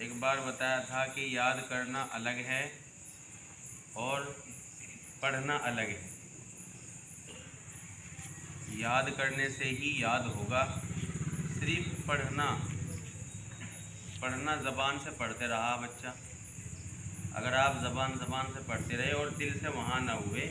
एक बार बताया था कि याद करना अलग है और पढ़ना अलग है। याद करने से ही याद होगा, सिर्फ पढ़ना ज़बान से पढ़ते रहा बच्चा। अगर आप ज़बान से पढ़ते रहे और दिल से वहाँ ना हुए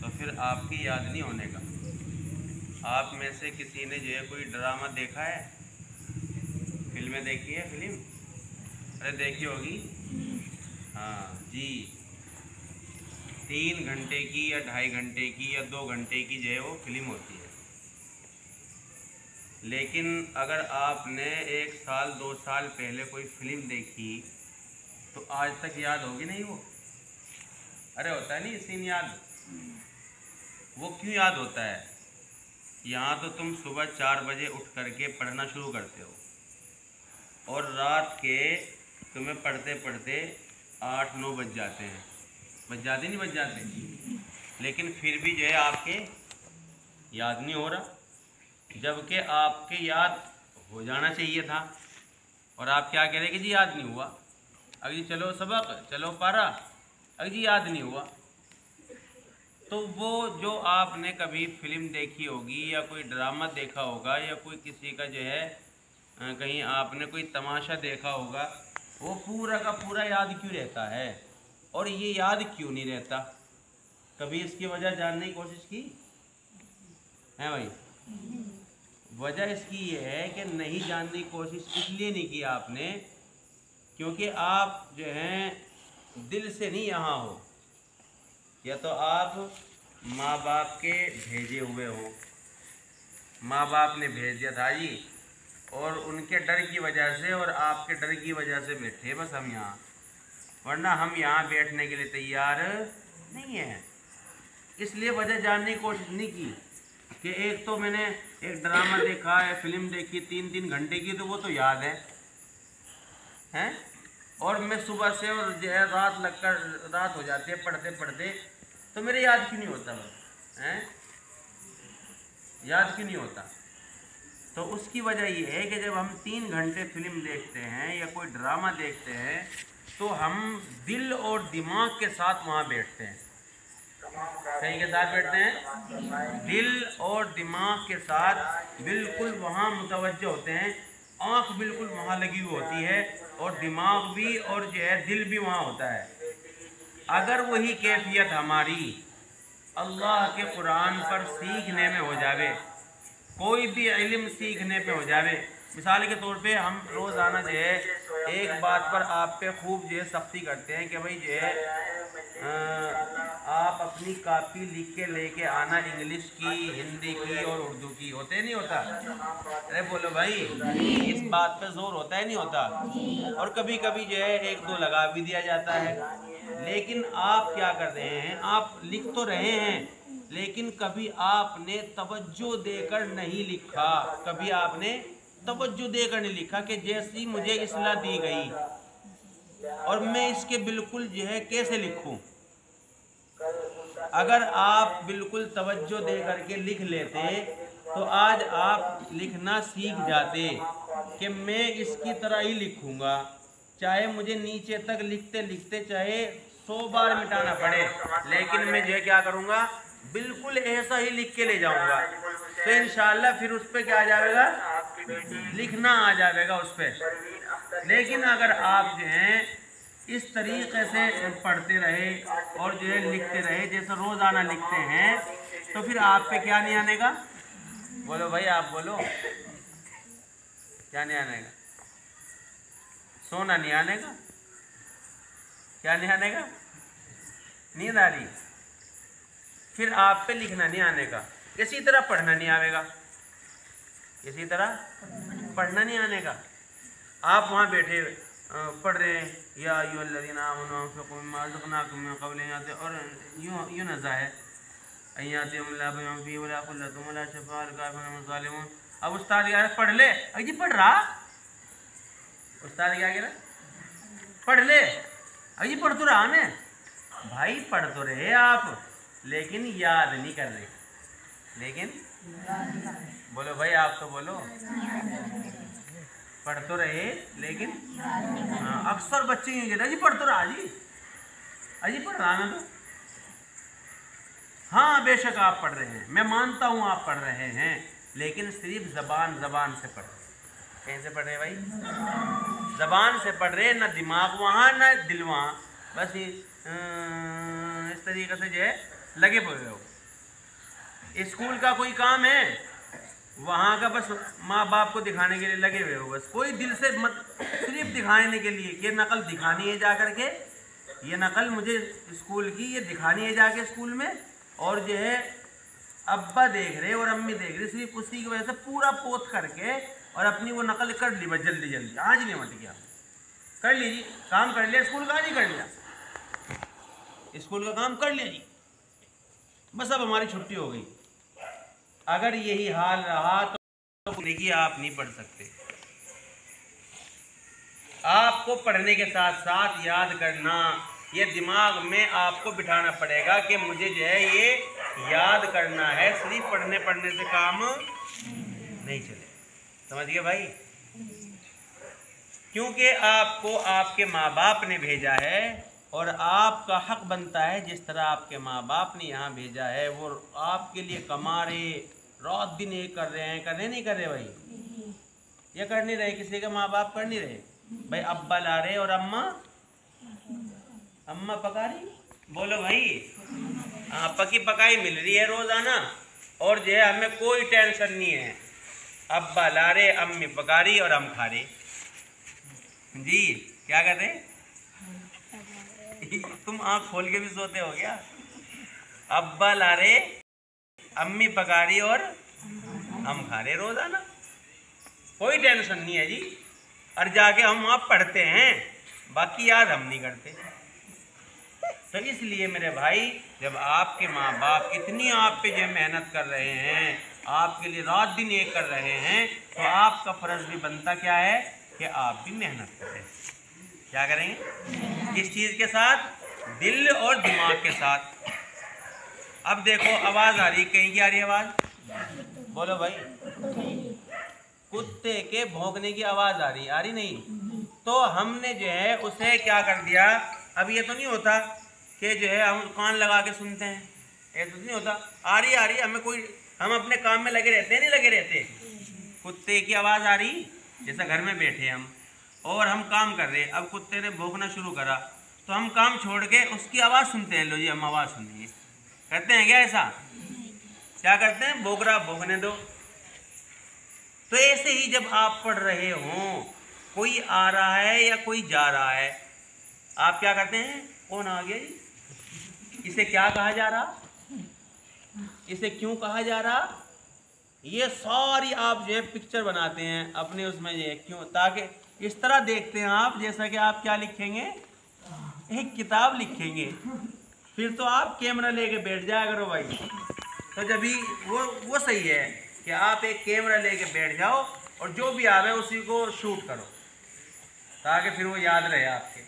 तो फिर आपकी याद नहीं होने का। आप में से किसी ने जो है कोई ड्रामा देखा है? फिल्में देखी है? फिल्म अरे देखी होगी। हाँ जी, 3 घंटे की या 2.5 घंटे की या 2 घंटे की जो है वो फिल्म होती है। लेकिन अगर आपने 1 साल 2 साल पहले कोई फिल्म देखी तो आज तक याद होगी नहीं वो। अरे होता है नहीं सीन याद। वो क्यों याद होता है? यहाँ तो तुम सुबह 4 बजे उठ करके पढ़ना शुरू करते हो और रात के तुम्हें पढ़ते पढ़ते 8-9 बज जाते हैं। बज जाते नहीं बज जाते? लेकिन फिर भी जो है आपके याद नहीं हो रहा, जबकि आपके याद हो जाना चाहिए था। और आप क्या कह रहे कि जी याद नहीं हुआ। अगर जी चलो सबक, चलो पारा, अगर जी याद नहीं हुआ। तो वो जो आपने कभी फिल्म देखी होगी या कोई ड्रामा देखा होगा या कोई किसी का जो है कहीं आपने कोई तमाशा देखा होगा, वो पूरा का पूरा याद क्यों रहता है? और ये याद क्यों नहीं रहता? कभी इसकी वजह जानने की कोशिश की है भाई? वजह इसकी ये है कि नहीं जानने की कोशिश इसलिए नहीं की आपने क्योंकि आप जो हैं दिल से नहीं यहाँ हो, या तो आप माँ बाप के भेजे हुए हो, माँ बाप ने भेज दिया था जी, और उनके डर की वजह से और आपके डर की वजह से बैठे बस हम यहाँ, वरना हम यहाँ बैठने के लिए तैयार नहीं हैं। इसलिए वजह जानने की कोशिश नहीं की कि एक तो मैंने एक ड्रामा देखा है, फिल्म देखी 3-3 घंटे की, तो वो तो याद है? और मैं सुबह से और जो है रात हो जाती है पढ़ते पढ़ते, तो मेरे याद क्यों नहीं होता है? याद क्यों नहीं होता? तो उसकी वजह ये है कि जब हम 3 घंटे फिल्म देखते हैं या कोई ड्रामा देखते हैं तो हम दिल और दिमाग के साथ वहाँ बैठते हैं। सही के साथ बैठते हैं, दिल और दिमाग के साथ बिल्कुल वहाँ मुतवज्जो होते हैं। आँख बिल्कुल वहाँ लगी हुई होती है और दिमाग भी और जो है दिल भी वहाँ होता है। अगर वही कैफियत हमारी अल्लाह के कुरान पर सीखने में हो जावे, कोई भी इल्म सीखने पे हो जावे, मिसाल के तौर पे हम रोज़ाना जो है एक बात पर आप पे खूब जो है सख्ती करते हैं कि भाई जो है आप अपनी कॉपी लिख के लेके आना, इंग्लिश की, हिंदी की और उर्दू की। होते नहीं होता? अरे बोलो भाई, इस बात पे जोर होता है नहीं होता? और कभी कभी जो है 1-2 लगा भी दिया जाता है। लेकिन आप क्या कर रहे हैं? आप लिख तो रहे हैं लेकिन कभी आपने तवज्जो देकर नहीं लिखा, कभी आपने तवज्जो देकर नहीं लिखा कि जैसी मुझे इस्लाह दी गई और मैं इसके बिल्कुल जो है कैसे लिखूं। अगर आप बिल्कुल तवज्जो दे करके लिख लेते तो आज आप लिखना सीख जाते कि मैं इसकी तरह ही लिखूंगा, चाहे मुझे नीचे तक लिखते लिखते चाहे 100 बार मिटाना पड़े, लेकिन मैं जो है क्या करूंगा, बिल्कुल ऐसा ही लिख के ले जाऊंगा। तो इंशाअल्लाह फिर उस पर क्या आ जाएगा, लिखना आ जाएगा उस पर। लेकिन अगर आप जो हैं इस तरीके से पढ़ते रहे और जो है लिखते रहे जैसे रोज़ाना लिखते हैं, तो फिर आप पे क्या नहीं आने का? बोलो भाई, आप बोलो, क्या नहीं आने का? सोना नहीं आने का? क्या नहीं आने का? नींद आ रही? फिर आप पे लिखना नहीं आने का। इसी तरह पढ़ना नहीं आएगा, इसी तरह पढ़ना नहीं आने का। आप वहाँ बैठे पढ़ रहे हैं या और यूँ नज़ा है। अब उस्ताद क्या पढ़ ले, अजी पढ़ रहा, उस्ताद क्या कह रहा, पढ़ ले, अजी पढ़ तो रहा मैं। भाई पढ़ तो रहे आप, लेकिन याद नहीं कर रहे। लेकिन बोलो भाई, आप तो बोलो, पढ़ तो रहे लेकिन हाँ, अक्सर बच्चे यूँ कहते हैं जी पढ़ तो रहा जी, अजी पढ़ रहा मैं तो। हाँ बेशक आप पढ़ रहे हैं, मैं मानता हूँ आप पढ़ रहे हैं, लेकिन सिर्फ जबान जबान से पढ़ रहे। कैसे पढ़ रहे भाई? जबान से पढ़ रहे, ना दिमाग वहाँ ना दिल वहाँ, बस इस तरीके से जो है लगे पड़े हो। स्कूल का कोई काम है वहाँ का बस माँ बाप को दिखाने के लिए लगे हुए हो, बस कोई दिल से मत, सिर्फ दिखाने के लिए कि ये नकल दिखानी है जा करके, ये नकल मुझे स्कूल की ये दिखानी है जाके स्कूल में, और जो है अब्बा देख रहे और अम्मी देख रहे, सिर्फ उसी की वजह से पूरा पोत करके और अपनी वो नकल कर ली बस जल्दी जल्दी। आज नहीं मत गया, कर लीजिए काम, कर लिया स्कूल का, आज ही कर लिया स्कूल का काम, कर लिया जी, बस अब हमारी छुट्टी हो गई। अगर यही हाल रहा तो जिंदगी आप नहीं पढ़ सकते। आपको पढ़ने के साथ साथ याद करना, ये दिमाग में आपको बिठाना पड़ेगा कि मुझे जो है ये याद करना है, सिर्फ पढ़ने पढ़ने से काम नहीं चले। समझ गए भाई? क्योंकि आपको आपके माँ बाप ने भेजा है और आपका हक बनता है, जिस तरह आपके माँ बाप ने यहाँ भेजा है वो आपके लिए कमा रहे, रात दिन ये कर रहे हैं, कर रहे नहीं कर रहे भाई? ये कर नहीं रहे, किसी के माँ बाप कर नहीं रहे भाई। अब्बा ला रहे और अम्मा पका रही, बोलो भाई, पकी पकाई मिल रही है रोजाना, और जो है हमें कोई टेंशन नहीं है। अब्बा ला रहे, अम्मी पका रही और हम खा रहे जी। क्या कर रहे? तुम आँख खोल के भी सोते हो क्या? अब्बा ला रहे, अम्मी पका रही और हम खा रहे रोजाना, कोई टेंशन नहीं है जी। और जाके हम वहाँ पढ़ते हैं, बाकी याद हम नहीं करते। तो इसलिए मेरे भाई, जब आपके माँ बाप इतनी आप पे जो मेहनत कर रहे हैं, आपके लिए रात दिन ये कर रहे हैं, तो आपका फर्ज भी बनता क्या है कि आप भी मेहनत करें। क्या करेंगे? किस चीज़ के साथ? दिल और दिमाग के साथ। अब देखो आवाज़ आ रही, कहीं की आ रही आवाज़? बोलो भाई। कुत्ते के भौंकने की आवाज़ आ रही नहीं? तो हमने जो है उसे क्या कर दिया, अब ये तो नहीं होता कि जो है हम कान लगा के सुनते हैं, ऐसा तो नहीं होता। आ रही हमें कोई, हम अपने काम में लगे रहते हैं, नहीं लगे रहते। कुत्ते की आवाज़ आ रही, जैसा घर में बैठे हम और हम काम कर रहे, अब कुत्ते ने भौंकना शुरू करा तो हम काम छोड़ के उसकी आवाज़ सुनते हैं। लो जी हम आवाज़ सुनेंगे, करते हैं क्या ऐसा? क्या करते हैं? भौंक रहा, भौंकने दो। तो ऐसे ही जब आप पढ़ रहे हों, कोई आ रहा है या कोई जा रहा है, आप क्या करते हैं? कौन आ गया जी, इसे क्या कहा जा रहा, इसे क्यों कहा जा रहा, ये सारी आप जो है पिक्चर बनाते हैं अपने उसमें, ये क्यों, ताकि इस तरह देखते हैं आप जैसा कि आप क्या लिखेंगे, एक किताब लिखेंगे। फिर तो आप कैमरा लेके बैठ जाया करो भाई। तो जब भी वो सही है कि आप एक कैमरा लेके बैठ जाओ और जो भी आवे उसी को शूट करो, ताकि फिर वो याद रहे आपके।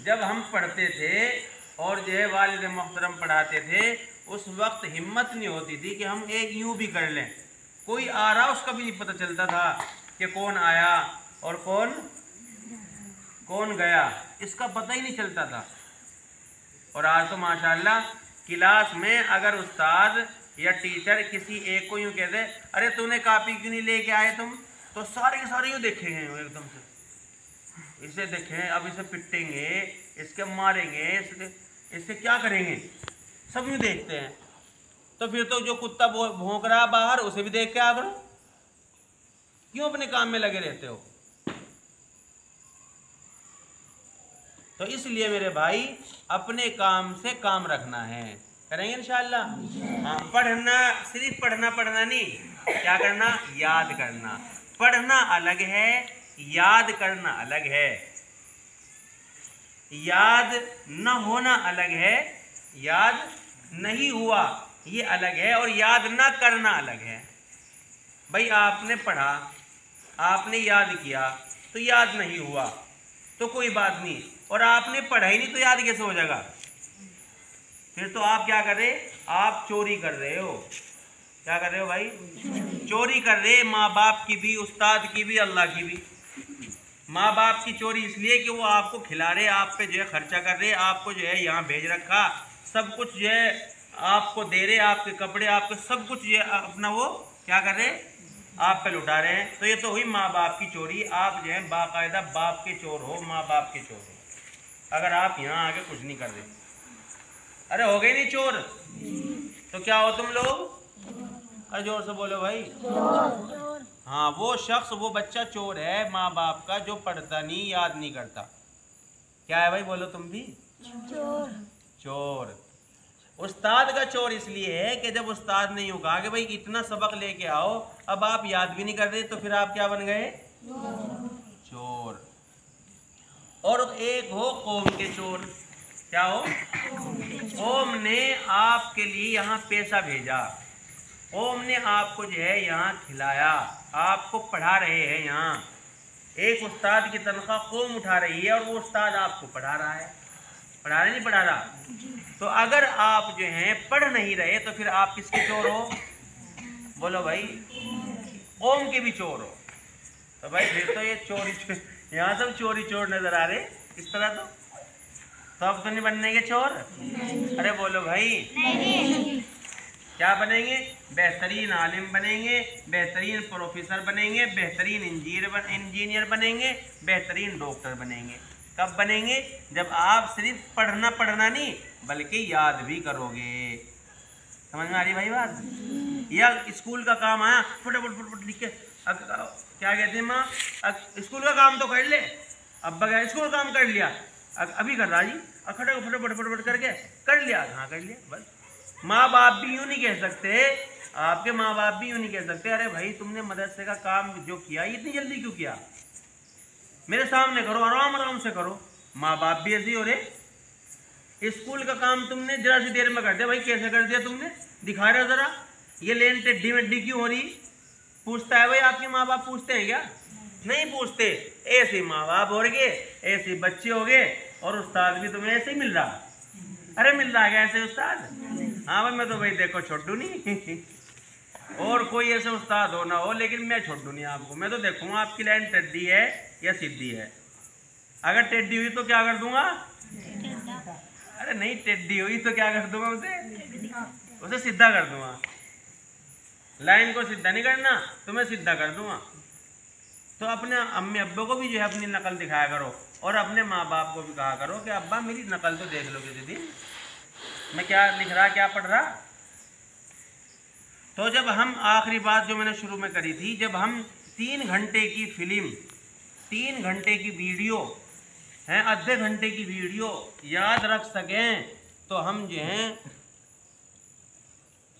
जब हम पढ़ते थे और जो है वालिद मोहतरम पढ़ाते थे, उस वक्त हिम्मत नहीं होती थी कि हम एक यूँ भी कर लें। कोई आ रहा उसका भी नहीं पता चलता था कि कौन आया और कौन गया, इसका पता ही नहीं चलता था। और आज तो माशाल्लाह क्लास में अगर उस्ताद या टीचर किसी एक को यूँ कहते, अरे तूने कॉपी क्यों नहीं लेके आए तुम, तो सारे के सारे यूँ देखेंगे एकदम से, इसे देखें, अब इसे पिटेंगे, इसके मारेंगे, इससे क्या करेंगे, सब यूँ देखते हैं। तो फिर तो जो कुत्ता भौंक रहा बाहर उसे भी देख के आ करो, क्यों अपने काम में लगे रहते हो? तो इसलिए मेरे भाई अपने काम से काम रखना है, करेंगे इंशाअल्लाह। हाँ, पढ़ना, सिर्फ पढ़ना नहीं, क्या करना? याद करना। पढ़ना अलग है, याद करना अलग है। याद न होना अलग है, याद नहीं हुआ ये अलग है, और याद न करना अलग है। भाई आपने पढ़ा, आपने याद किया तो याद नहीं हुआ तो कोई बात नहीं, और आपने पढ़ा ही नहीं तो याद कैसे हो जाएगा? फिर तो आप क्या कर रहे? आप चोरी कर रहे हो। क्या कर रहे हो भाई? चोरी कर रहे, माँ बाप की भी, उस्ताद की भी, अल्लाह की भी। माँ बाप की चोरी इसलिए कि वो आपको खिला रहे, आप पे जो है खर्चा कर रहे, आपको जो है यहाँ भेज रखा, सब कुछ जो है आपको दे रहे, आपके कपड़े, आपके सब कुछ जो है अपना वो क्या कर रहे, आप पे लुटा रहे हैं। तो ये तो हुई माँ बाप की चोरी। आप जो है बाकायदा बाप के चोर हो, माँ बाप के चोर हो, अगर आप यहाँ आके कुछ नहीं कर रहे। अरे हो गए नहीं चोर, तो क्या हो तुम लोग? अरे जोर से बोलो भाई। हाँ, वो शख्स, वो बच्चा चोर है माँ बाप का, जो पढ़ता नहीं, याद नहीं करता। क्या है भाई, बोलो तुम भी? चोर। उस्ताद का चोर इसलिए है कि जब उस्ताद ने यूं कहा कि भाई इतना सबक लेके आओ, अब आप याद भी नहीं कर रहे, तो फिर आप क्या बन गए? चोर। और एक हो कौम के चोर। क्या हो? कौम ने आपके लिए यहाँ पैसा भेजा, कौम ने आपको जो है यहाँ खिलाया, आपको पढ़ा रहे हैं। यहाँ एक उस्ताद की तनख्वाह कौम उठा रही है और वो उस्ताद आपको पढ़ा रहा है। पढ़ा रहे नहीं पढ़ा रहा? तो अगर आप जो हैं पढ़ नहीं रहे तो फिर आप किसके चोर हो? बोलो भाई। कौम के भी चोर हो। तो भाई फिर तो ये चोरी, यहाँ सब चोरी चोर नजर आ रहे इस तरह। तो अब तो नहीं बनने के चोर? अरे बोलो भाई। क्या बनेंगे? बेहतरीन आलिम बनेंगे, बेहतरीन प्रोफेसर बनेंगे, बेहतरीन इंजीनियर बनेंगे, बेहतरीन डॉक्टर बनेंगे। कब बनेंगे? जब आप सिर्फ पढ़ना नहीं बल्कि याद भी करोगे। समझ में आ रही भाई बात? या स्कूल का काम आया, फटाफट लिख के, क्या कहते हैं माँ, स्कूल का काम तो कर ले, अब्बा क्या स्कूल का काम कर लिया, अभी कर रहा जी, फटाफट करके कर लिया। हाँ कर लिया बस। माँ बाप भी यूँ नहीं कह सकते, आपके माँ बाप भी यूँ नहीं कह सकते अरे भाई तुमने मदरसे का काम जो किया इतनी जल्दी क्यों किया, मेरे सामने करो, आराम से करो। माँ बाप भी ऐसे ही हो रहे। स्कूल का काम तुमने जरा सी देर में कर दिया, भाई कैसे कर दिया तुमने, दिखा रहे जरा, ये लेन टेड्डी मेड्डी क्यों हो रही? पूछता है भाई आपके माँ बाप? पूछते हैं क्या? नहीं पूछते। ऐसे माँ बाप हो गए, ऐसे बच्चे हो गए, और उस्ताद भी तुम्हें ऐसे ही मिल रहा। अरे मिल रहा है ऐसे उस्ताद? हाँ भाई मैं तो भाई देखो छोड़ू नहीं और कोई ऐसे उस्ताद हो ना हो, लेकिन मैं छोड़ू नहीं आपको। मैं तो देखूंगा आपकी लाइन टेढ़ी है या सीधी है। अगर टेढ़ी हुई तो क्या कर दूंगा? अरे नहीं, टेढ़ी हुई तो क्या कर दूंगा? उसे सीधा कर दूंगा। लाइन को सीधा नहीं करना तो मैं सीधा कर दूंगा। तो अपने अम्मी अब्बा को भी जो है अपनी नकल दिखाया करो, और अपने माँ बाप को भी कहा करो कि अब्बा मेरी नकल तो देख लो किसी दिन, मैं क्या लिख रहा, क्या पढ़ रहा। तो जब हम, आखिरी बात जो मैंने शुरू में करी थी, जब हम 3 घंटे की फिल्म, 3 घंटे की वीडियो है, आधे घंटे की वीडियो याद रख सकें, तो हम जो हैं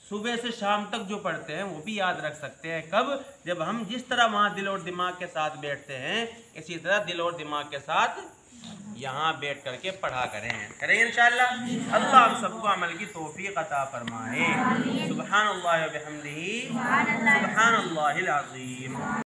सुबह से शाम तक जो पढ़ते हैं वो भी याद रख सकते हैं। कब? जब हम जिस तरह वहाँ दिल और दिमाग के साथ बैठते हैं, इसी तरह दिल और दिमाग के साथ यहाँ बैठ करके पढ़ा करेंगे इंशाअल्लाह। अल्लाह हम सबको अमल की तौफीक अता फरमाए। सुब्हानल्लाह व बिहम्दिही, सुब्हानल्लाहिल अज़ीम।